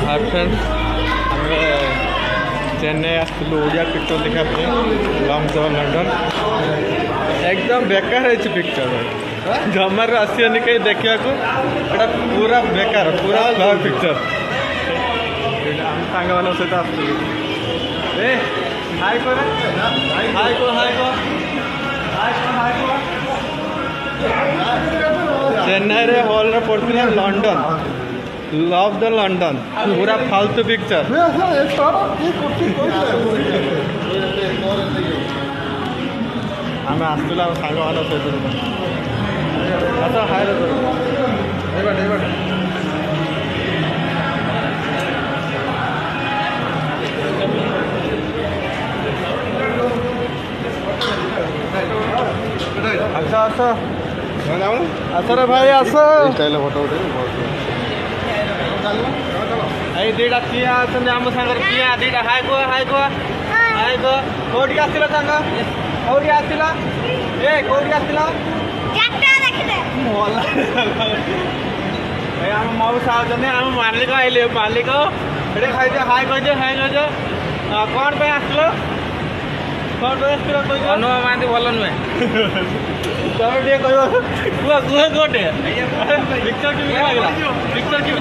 हाय friends Chennai आसलु Odia picture देखा long John London एकदम बेकार है पिक्चर जमार आसनी कहीं देखा पूरा बेकार पूरा फ्लॉप पिक्चर सांग मान सहित आसुली हाय को हाय को हाय को चेन्नई रे हॉल रे पड़ता लंडन लव द लंडन पूरा फालतू पिक्चर आम आसला सांग मान सहित अच्छा हाय अच्छा अच्छा अच्छा रे भाई आस फोटो ये दीटा किए आम सागर किए दीटा हाय को हाय को हाय को कौटी आसला सांग कौटी आसला ए कौटी आसला आम मौसा आम मालिक आइले मालिक ये खाई हाय कह हाय कह कौन पे आसल कौन पे आसल अनुभ महांती भल नुहे तुम टे कह कह कौटे पिक्चर केमी लगे पिक्चर